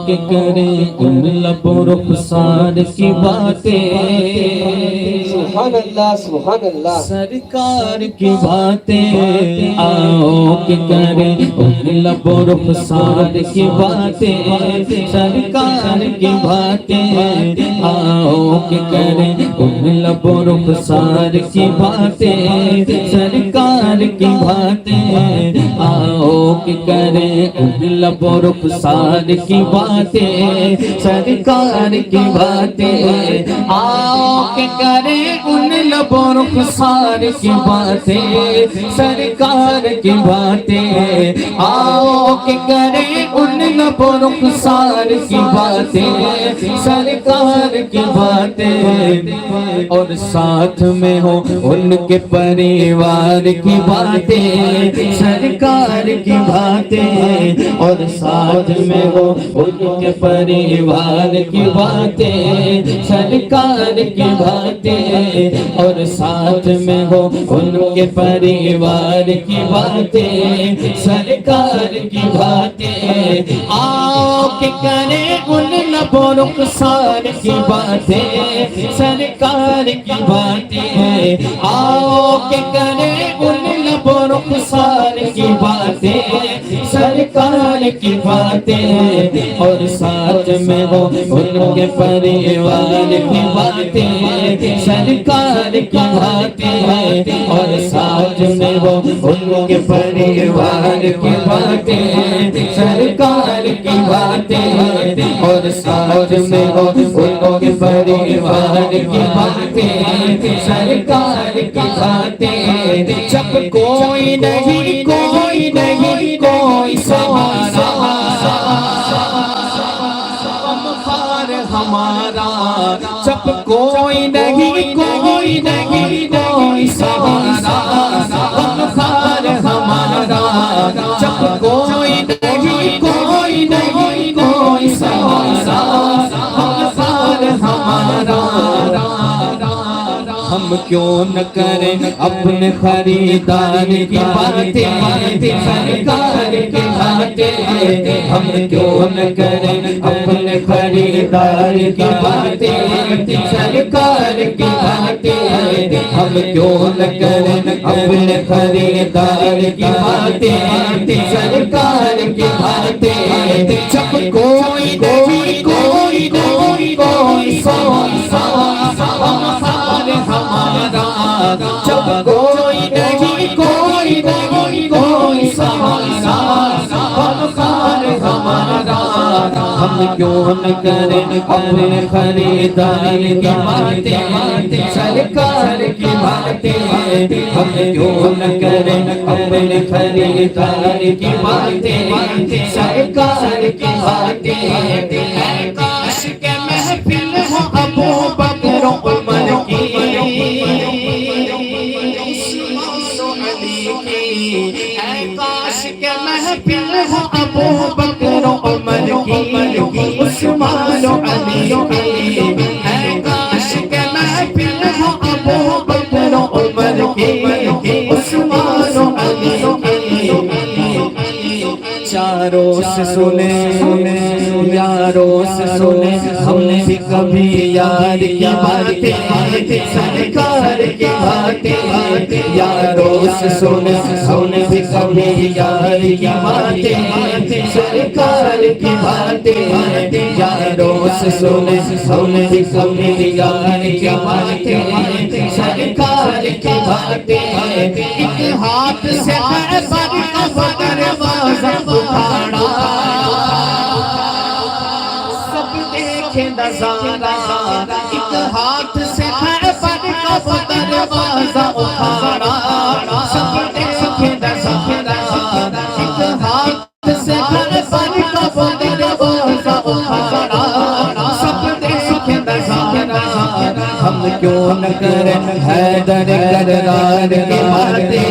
کہ کریں ان لب و رخسار کی باتیں، سبحان اللہ سبحان اللہ، سرکار کی باتیں، آؤ کہ کریں ان لب و رخسار کی باتیں، سرکار کی باتیں، آؤ کہ کریں ان لب و رخسار کی باتیں، سرکار کی باتیں، آؤ کہ کریں ان لب و رخسار کی باتیں، سرکار کی باتیں، آؤ کہ کریں ان لب و رخسار کی باتیں، سرکار کی باتیں، آؤ کہ کریں ان لب و رخسار کی باتیں، سرکار کی باتیں، اور ساتھ میں ہو ان کے پریوار کی باتیں، سرکار کی باتیں، اور ساتھ میں ہو ان کے پریوار کی باتیں، سرکار کی باتیں، اور ساتھ میں ہو ان کے پریوار کی باتیں، سرکار کی باتیں، آؤ کہ کریں ان لب و رخسار کی باتیں، سرکار کی باتیں، آؤ کہ کریں ان لب و رخسار کی باتیں، سرکار کی باتیں، اور ساتھ میں ہو ان کے پریوار کی باتیں، سرکار کی باتیں، اور ساتھ میں ہو ان کے پریوار کی باتیں، سرکار کی باتیں، اور ساتھ میں ہو ان کے پریوار کی باتیں، سرکار کی باتیں، جب کوئی نہیں کوئی نہیں کوئی سہارا، غمخوار ہمارا، جب کوئی نہیں کوئی نہیں کوئی سہارا، غمخوار ہمارا، جب کوئی نہیں کوئی نہیں کوئی سہارا، غمخوار ہمارا، ہم کیوں نہ کریں اپنے خریدار کی باتیں، سرکار کی باتیں، ہم کیوں نہ کریں اپنے خریدار کی باتیں، سرکار کی باتیں، ہم کیوں نہ کریں اپنے خریدار کی باتیں، سرکار کی باتیں، جب کوئی نہیں کوئی نہیں کوئی غمخوار ہمارا، جب کوئی نہیں کوئی نہیں کوئی سہارا، غمخوار ہمارا، ہم کیوں نہ کریں اپنے خریدار کی باتیں، سرکار کی باتیں، ہم کیوں نہ کریں اپنے خریدار کی باتیں، سرکار کی باتیں، اے کاش کہ محفل ہو ابو بکر و عمر کی، اے کاش کہ محفل ہو ابو بکر و عمر کی، عثمان و علی کی، اے کاش کہ محفل ہو ابو بکر و عمر کی، عثمان و علی کی، چاروں سے سنے یاروں سے سنے ہم بھی کبھی یار کی باتیں، سرکار کی باتیں، یاروں سے سنے ہم بھی کبھی یار کی باتیں، سرکار کی باتیں، یاروں سے سنے ہم بھی کبھی یار کی باتیں، سرکار کی باتیں، ایک ہاتھ سے خیبر کا دروازہ اٹھانا، سب دیکھیں نظارہ، ایک ہاتھ سے خیبر کا دروازہ اٹھانا، سب دیکھیں نظارہ، ایک ہاتھ سے خیبر کا دروازہ اٹھانا، سب دیکھیں نظارہ، ہم کیوں نہ کریں حیدر کرار کی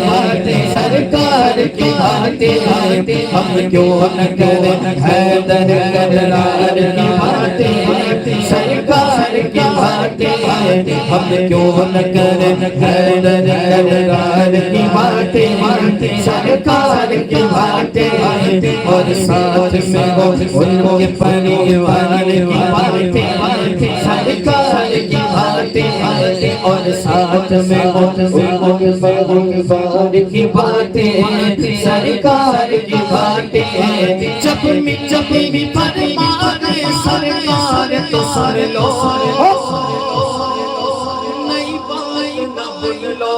باتیں، سرکار کی باتیں، ہم کیوں نہ کریں حیدر کرار کی باتیں، سرکار کی باتیں۔ باتیں ہم کیوں نہ کریں حیدر کی باتیں سرکار کی باتیں اور ساتھ میں وہ ان کے پریوار کی باتیں سرکار کی باتیں اور ساتھ میں وہ ان کے پریوار کی باتیں سرکار کی باتیں جب بھی فرمانے سرکار تو سر لو نہیں بائی نہ بھول لو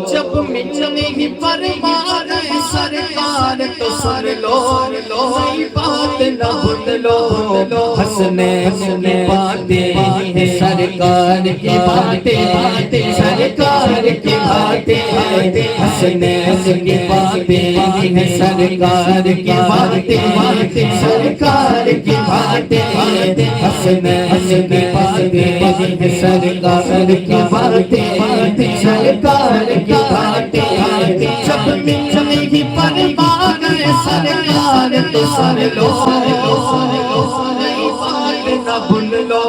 جب بھی فرمانے سرکار تو سر لو نہیں بات نہ بھول لو حسنین کی باتیں سرکار کی باتیں سرکار کی باتیں حسنین کی باتیں سرکار کی باتیں سرکار کی باتیں حسنین کی باتیں سرکار کی باتیں سرکار کی باتیں جب بھی فرمانے سرکار تو سر لو نہیں بات نہ بھول لو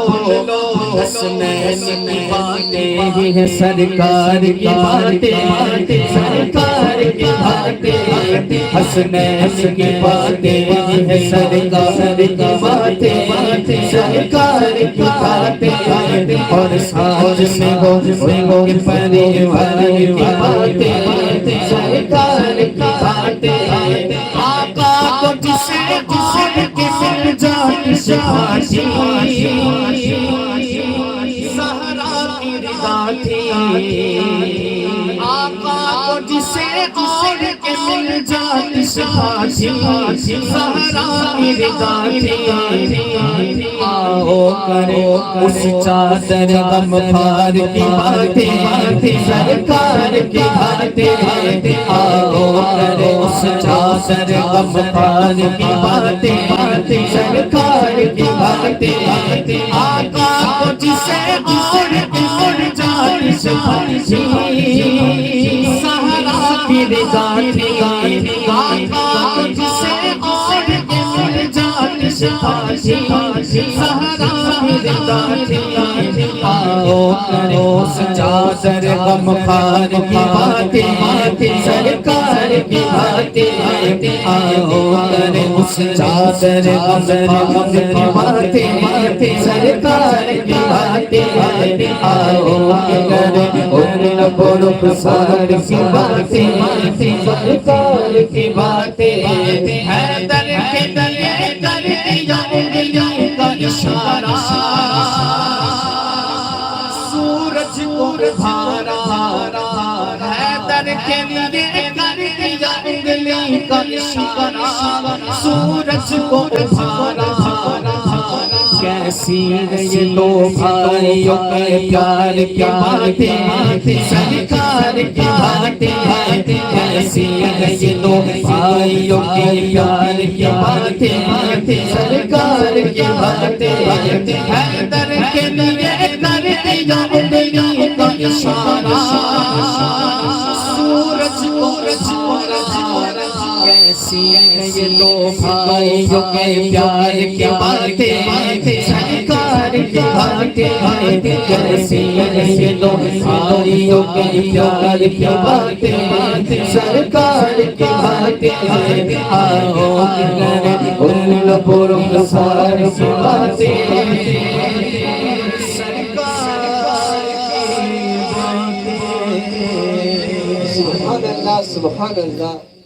حسنین کی باتیں ہیں سرکار کی باتیں سرکار کی باتیں حسنین کی باتیں ہیں سرکار کی باتیں سرکار کی باتیں اور ساتھ میں وہ پریوار کی باتیں سرکار کی باتیں آقا کو جسے کے مل جاتی شفاعتی سہرا کی رضا تھی آقا کو جسے کے مل جاتی شفاعتی سہرا کی رضا تھی آؤ کرو اس چادر غم خار کی باتیں سرکار کی باتیں آؤ کرو اس چادر غم خار کی باتیں سرکار کی باتیں آقا کو جسے مل جاتی شفاعتی سہرا کی رضا تھی آقا کو جسے مل جاتی شفاعتی سہرا کی رضا تھی آؤ کرو چادر غم خار کی باتیں سرکار کی باتیں آؤ کرے اس چادر غم کی باتیں سرکار کی باتیں آؤ کرے ان بڑک سار کی باتیں سرکار کی باتیں حیدر کے لیے کر دیا انگلیوں کا اشارہ سورج کو بھارا حیدر کے لیے کر دیا انگلی کا اشارہ سورج کو بھارا کیسی ہے یہ دو بھائیوں کے پیار کی باتیں سرکار کی باتیں کیسی ہے یہ دو بھائیوں کے پیار کی باتیں سرکار کی باتیں حیدر کے لیے کر دیا انگلی کا اشارہ سورج کو کیسی ہے یہ دو بھائیوں کے پیار کی باتیں سرکار کی باتیں کیسی ہے یہ دو بھائیوں کے پیار کی باتیں سرکار کی باتیں آؤ کرے ان بڑک سار کی باتیں سبحان اللہ سبحان اللہ